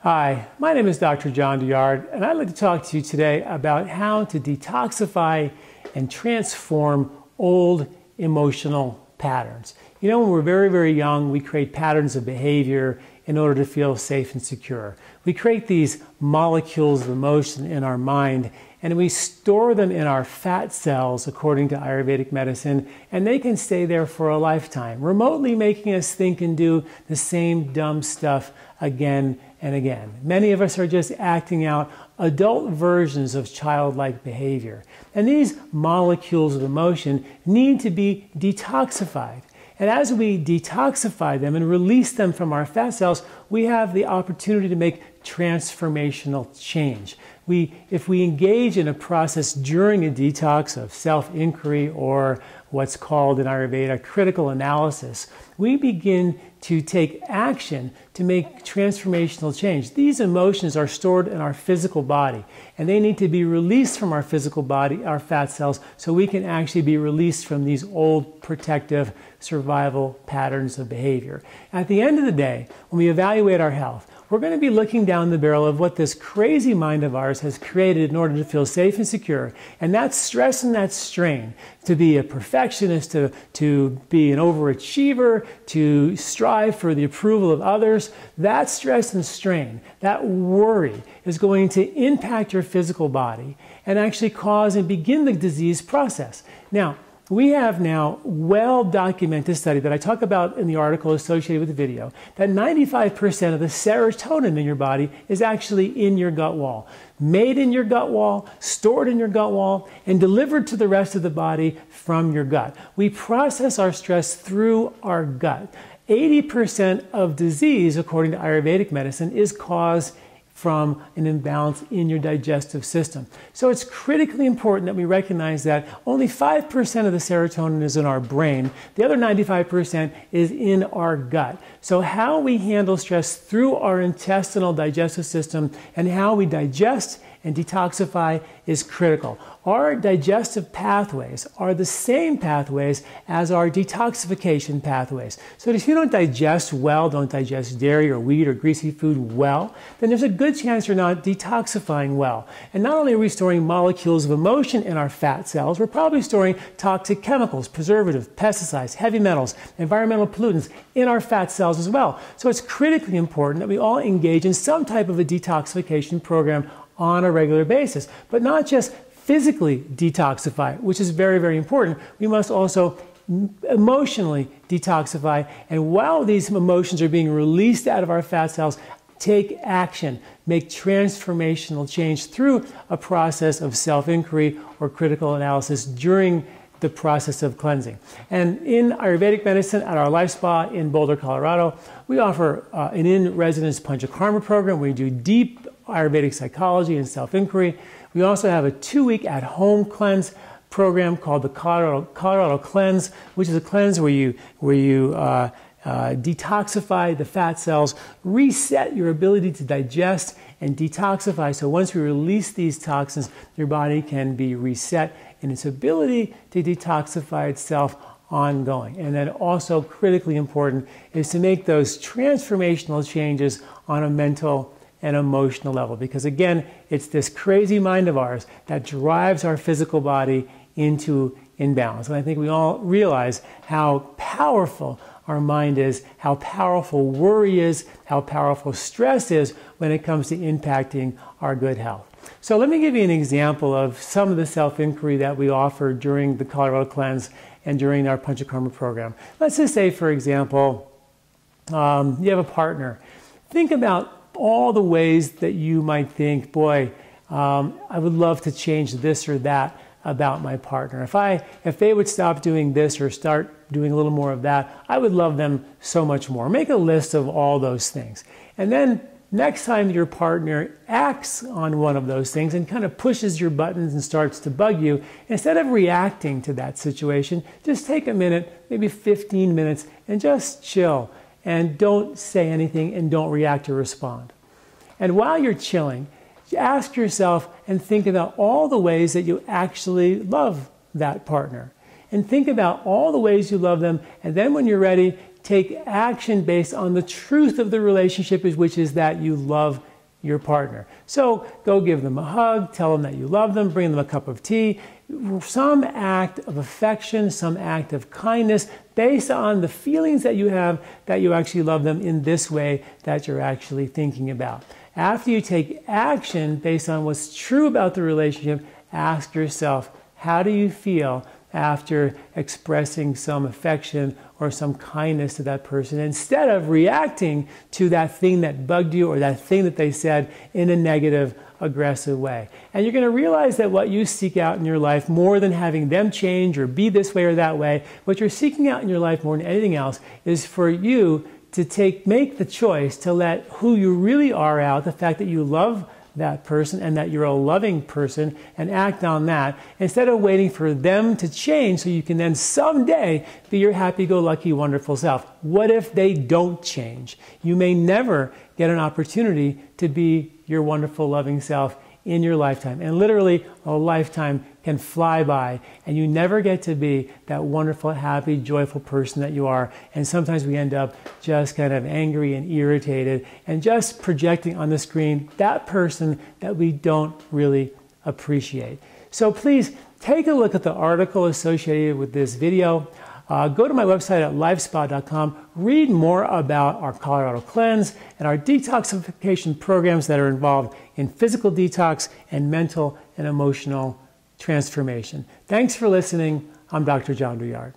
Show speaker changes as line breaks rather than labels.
Hi, my name is Dr. John Douillard, and I'd like to talk to you today about how to detoxify and transform old emotional patterns. You know, when we're very, very young, we create patterns of behavior in order to feel safe and secure. We create these molecules of emotion in our mind, and we store them in our fat cells, according to Ayurvedic medicine, and they can stay there for a lifetime, remotely making us think and do the same dumb stuff again and again. Many of us are just acting out adult versions of childlike behavior. And these molecules of emotion need to be detoxified. And as we detoxify them and release them from our fat cells, we have the opportunity to make transformational change. If we engage in a process during a detox of self-inquiry or what's called in Ayurveda critical analysis, we begin to take action to make transformational change. These emotions are stored in our physical body, and they need to be released from our physical body, our fat cells, so we can actually be released from these old protective survival patterns of behavior. At the end of the day, when we evaluate our health, we're going to be looking down the barrel of what this crazy mind of ours has created in order to feel safe and secure. And that stress and that strain to be a perfectionist, to be an overachiever, to strive for the approval of others, that stress and strain, that worry is going to impact your physical body and actually cause and begin the disease process. Now, we have now well-documented study that I talk about in the article associated with the video that 95% of the serotonin in your body is actually in your gut wall, made in your gut wall, stored in your gut wall, and delivered to the rest of the body from your gut. We process our stress through our gut. 80% of disease, according to Ayurvedic medicine, is caused from an imbalance in your digestive system. So it's critically important that we recognize that only 5% of the serotonin is in our brain. The other 95% is in our gut. So how we handle stress through our intestinal digestive system and how we digest and detoxify is critical. Our digestive pathways are the same pathways as our detoxification pathways. So if you don't digest well, don't digest dairy or wheat or greasy food well, then there's a good chance you're not detoxifying well. And not only are we storing molecules of emotion in our fat cells, we're probably storing toxic chemicals, preservatives, pesticides, heavy metals, environmental pollutants in our fat cells as well. So it's critically important that we all engage in some type of a detoxification program on a regular basis, but not just physically detoxify, which is very, very important. We must also emotionally detoxify, and while these emotions are being released out of our fat cells, take action, make transformational change through a process of self-inquiry or critical analysis during the process of cleansing. And in Ayurvedic medicine at our LifeSpa in Boulder, Colorado, we offer an in-residence Panchakarma program. We do deep Ayurvedic psychology and self-inquiry. We also have a 2-week at-home cleanse program called the Colorado Cleanse, which is a cleanse where you detoxify the fat cells, reset your ability to digest and detoxify. So once we release these toxins, your body can be reset in its ability to detoxify itself ongoing. And then also critically important is to make those transformational changes on a mental and emotional level, because again, it's this crazy mind of ours that drives our physical body into imbalance. And I think we all realize how powerful our mind is, how powerful worry is, how powerful stress is when it comes to impacting our good health. So let me give you an example of some of the self-inquiry that we offer during the Colorado Cleanse and during our Panchakarma program. Let's just say, for example, you have a partner. Think about all the ways that you might think, boy, I would love to change this or that about my partner. If they would stop doing this or start doing a little more of that, I would love them so much more. Make a list of all those things. And then next time your partner acts on one of those things and kind of pushes your buttons and starts to bug you, instead of reacting to that situation, just take a minute, maybe 15 minutes, and just chill. And don't say anything and don't react or respond. And while you're chilling, ask yourself and think about all the ways that you actually love that partner. And think about all the ways you love them. And then when you're ready, take action based on the truth of the relationship, which is that you love your partner. So go give them a hug, tell them that you love them, bring them a cup of tea, some act of affection, some act of kindness based on the feelings that you have that you actually love them in this way that you're actually thinking about. After you take action based on what's true about the relationship, ask yourself, how do you feel after expressing some affection or some kindness to that person instead of reacting to that thing that bugged you or that thing that they said in a negative, aggressive way. And you're going to realize that what you seek out in your life, more than having them change or be this way or that way, what you're seeking out in your life more than anything else is for you to make the choice to let who you really are out, the fact that you love that person and that you're a loving person, and act on that instead of waiting for them to change so you can then someday be your happy-go-lucky, wonderful self. What if they don't change? You may never get an opportunity to be your wonderful, loving self in your lifetime. And literally, a lifetime can fly by, and you never get to be that wonderful, happy, joyful person that you are. And sometimes we end up just kind of angry and irritated and just projecting on the screen that person that we don't really appreciate. So please take a look at the article associated with this video. Go to my website at LifeSpa.com, read more about our Colorado Cleanse and our detoxification programs that are involved in physical detox and mental and emotional transformation. Thanks for listening. I'm Dr. John Douillard.